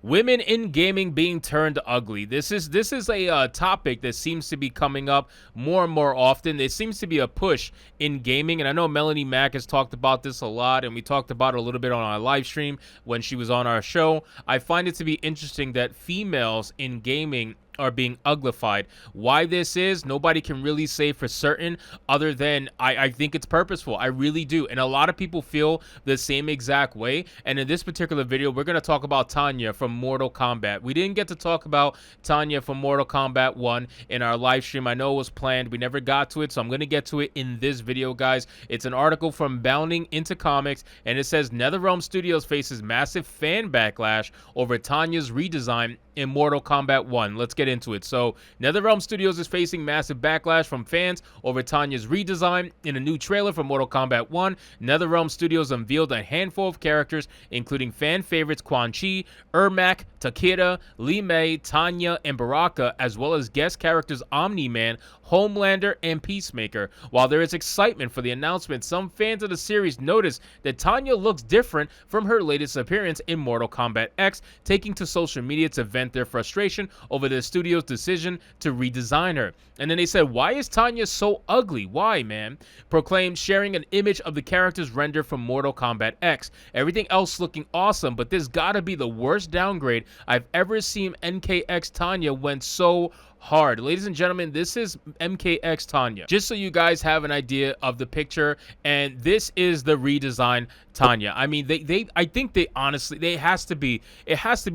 Women in gaming being turned ugly. This is a topic that seems to be coming up more and more often. There seems to be a push in gaming, and I know Melanie Mack has talked about this a lot, and we talked about it a little bit on our live stream when she was on our show. I find it to be interesting that females in gaming are being uglified. Why this is, nobody can really say for certain, other than I think it's purposeful. I really do. And a lot of people feel the same exact way. And in this particular video, we're going to talk about Tanya from Mortal Kombat. We didn't get to talk about Tanya from Mortal Kombat 1 in our live stream. I know it was planned. We never got to it, so I'm going to get to it in this video, guys. It's an article from Bounding into Comics, and it says NetherRealm Studios faces massive fan backlash over Tanya's redesign in Mortal Kombat 1. Let's get into it. So, NetherRealm Studios is facing massive backlash from fans over Tanya's redesign. In a new trailer for Mortal Kombat 1, NetherRealm Studios unveiled a handful of characters, including fan favorites Quan Chi, Ermac, Takeda, Li Mei, Tanya, and Baraka, as well as guest characters Omni-Man, Homelander, and Peacemaker. While there is excitement for the announcement, some fans of the series noticed that Tanya looks different from her latest appearance in Mortal Kombat X, taking to social media to vent their frustration over the studio's decision to redesign her. And then they said, "Why is Tanya so ugly? Why, man?" Proclaimed, sharing an image of the character's render from Mortal Kombat X. "Everything else looking awesome, but this gotta be the worst downgrade I've ever seen. MKX Tanya went so hard." Ladies and gentlemen, this is MKX Tanya, just so you guys have an idea of the picture, and this is the redesign Tanya. I mean, I think they honestly, it has to be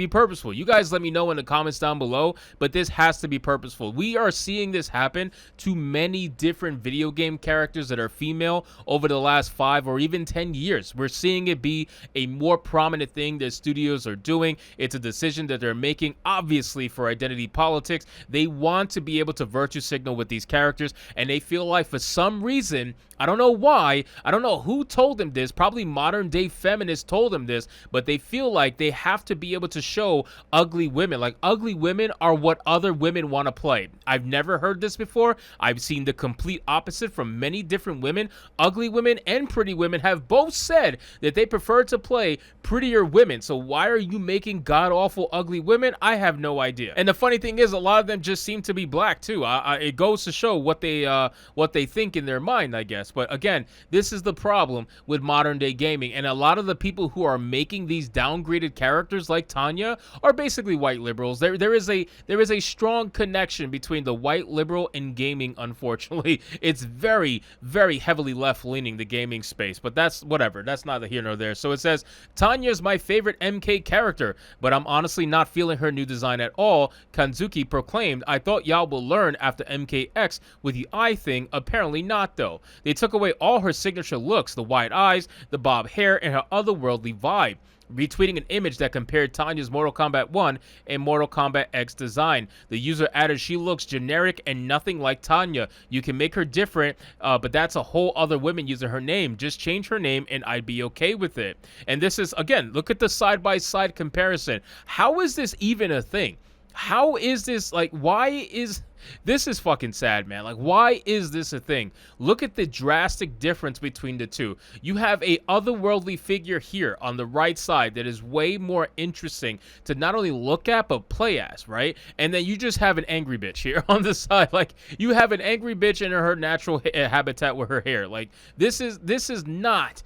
purposeful. You guys let me know in the comments down below, but this has to be purposeful. We are seeing this happen to many different video game characters that are female over the last 5 or even 10 years. We're seeing it be a more prominent thing that studios are doing. It's a decision that they're making, obviously, for identity politics. They want to be able to virtue signal with these characters, and they feel like for some reason, I don't know why, I don't know who told them this, probably modern day feminists told them this, but they feel like they have to be able to show ugly women. Like, ugly women are what other women want to play. I've never heard this before. I've seen the complete opposite from many different women. Ugly women and pretty women have both said that they prefer to play prettier women. So why are you making god-awful ugly women? I have no idea. And the funny thing is, a lot of them just seem to be black too. It goes to show what they think in their mind, I guess. But again, this is the problem with modern day gaming, and a lot of the people who are making these downgraded characters like Tanya are basically white liberals. There is a strong connection between the white liberal and gaming. Unfortunately, it's very, very heavily left-leaning, the gaming space. But that's whatever. That's neither here nor there. So it says, "Tanya's my favorite MK character, but I'm honestly not feeling her new design at all." Kanzuki proclaimed, "I thought y'all will learn after MKX with the eye thing. Apparently not, though. They took away all her signature looks, the wide eyes, the bob hair, and her otherworldly vibe." Retweeting an image that compared Tanya's Mortal Kombat 1 and Mortal Kombat X design. The user added, "She looks generic and nothing like Tanya. You can make her different, but that's a whole other woman using her name. Just change her name and I'd be okay with it." And this is, again, look at the side-by-side comparison. How is this even a thing? How is this, like, why is... This is fucking sad, man. Like, why is this a thing? Look at the drastic difference between the two. You have a otherworldly figure here on the right side that is way more interesting to not only look at, but play as, right? And then you just have an angry bitch here on the side. Like, you have an angry bitch in her natural habitat with her hair. Like, this is not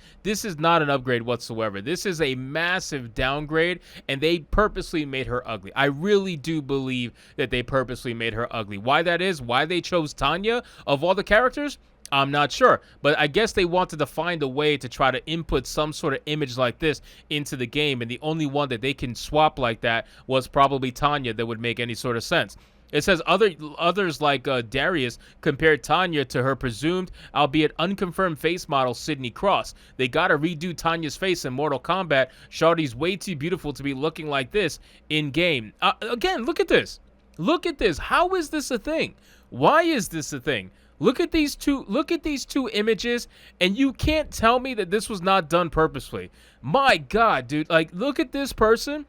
an upgrade whatsoever. This is a massive downgrade, and they purposely made her ugly. I really do believe that they purposely made her ugly. Why that is, why they chose Tanya of all the characters, I'm not sure. But I guess they wanted to find a way to try to input some sort of image like this into the game, and the only one that they can swap like that was probably Tanya that would make any sort of sense. It says others like Darius compared Tanya to her presumed, albeit unconfirmed face model Sydney Cross. They gotta redo Tanya's face in Mortal Kombat. Shawty's way too beautiful to be looking like this in game. Again, look at this. Look at this. How is this a thing? Why is this a thing? Look at these two images, and you can't tell me that this was not done purposefully. My God, dude. Like, look at this person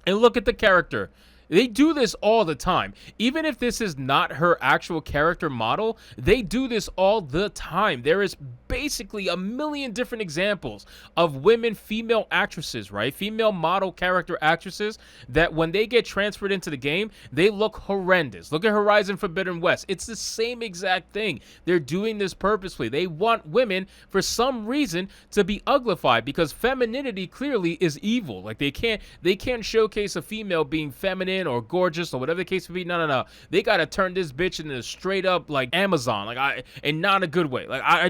and look at the character. They do this all the time. Even if this is not her actual character model, they do this all the time. There is basically a million different examples of women, female actresses, right? Female model character actresses that when they get transferred into the game, they look horrendous. Look at Horizon Forbidden West. It's the same exact thing. They're doing this purposefully. They want women, for some reason, to be uglified because femininity clearly is evil. Like they can't showcase a female being feminine or gorgeous or whatever the case may be. No. They gotta turn this bitch into a straight up like Amazon, and not a good way. Like I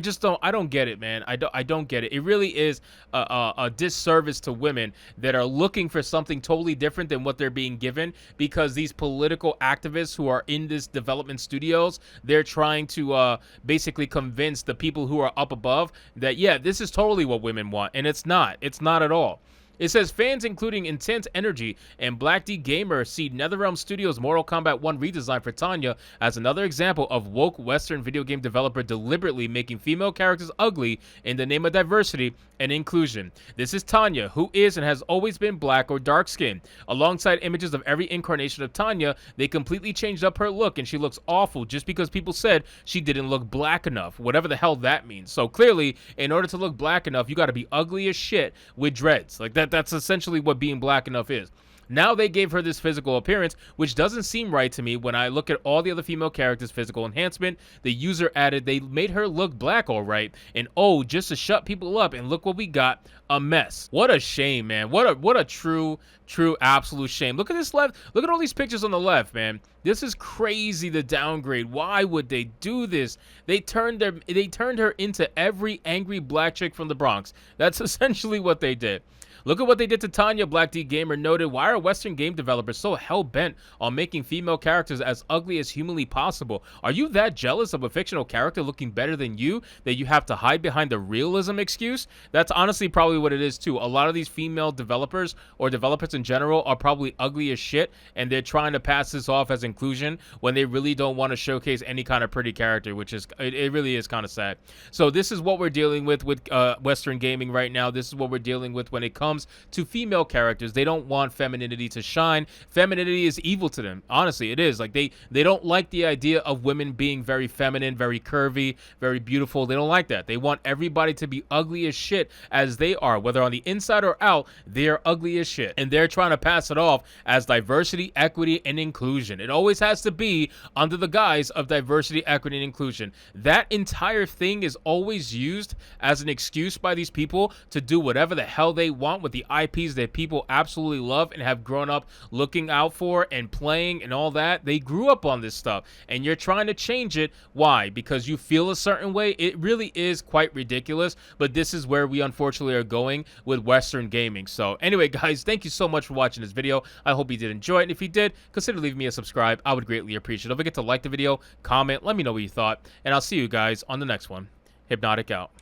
don't get it, man. I don't get it. It really is a disservice to women that are looking for something totally different than what they're being given, because these political activists who are in this development studios, they're trying to basically convince the people who are up above that, yeah, this is totally what women want, and it's not. It's not at all. It says fans including Intense Energy and Black D Gamer see NetherRealm Studios' Mortal Kombat 1 redesign for Tanya as another example of woke Western video game developer deliberately making female characters ugly in the name of diversity and inclusion. This is Tanya, who is and has always been black or dark-skinned. Alongside images of every incarnation of Tanya, they completely changed up her look, and she looks awful just because people said she didn't look black enough, whatever the hell that means. So clearly, in order to look black enough, you got to be ugly as shit with dreads. Like that's essentially what being black enough is. Now they gave her this physical appearance, which doesn't seem right to me when I look at all the other female characters' physical enhancement. The user added they made her look black all right, and oh, just to shut people up, and look what we got, a mess. What a shame, man. What a true absolute shame. Look at this left. Look at all these pictures on the left, man. This is crazy, the downgrade. Why would they do this? They turned her into every angry black chick from the Bronx. That's essentially what they did. Look at what they did to Tanya, Black D Gamer noted. Why are Western game developers so hell-bent on making female characters as ugly as humanly possible? Are you that jealous of a fictional character looking better than you that you have to hide behind the realism excuse? That's honestly probably what it is too. A lot of these female developers or developers in general are probably ugly as shit, and they're trying to pass this off as inclusion when they really don't want to showcase any kind of pretty character, which is, it really is kind of sad. So this is what we're dealing with Western gaming right now. This is what we're dealing with when it comes to female characters. They don't want femininity to shine. Femininity is evil to them. Honestly, it is. Like they don't like the idea of women being very feminine, very curvy, very beautiful. They don't like that. They want everybody to be ugly as shit as they are, whether on the inside or out. They're ugly as shit, and they're trying to pass it off as diversity, equity, and inclusion. It always has to be under the guise of diversity, equity, and inclusion. That entire thing is always used as an excuse by these people to do whatever the hell they want with the IPs that people absolutely love and have grown up looking out for and playing and all that. They grew up on this stuff, and you're trying to change it. Why? Because you feel a certain way. It really is quite ridiculous, but this is where we unfortunately are going with Western gaming. So anyway, guys, thank you so much for watching this video. I hope you did enjoy it, and if you did, consider leaving me a subscribe. I would greatly appreciate it. Don't forget to like the video, comment, let me know what you thought, and I'll see you guys on the next one. Hypnotic out.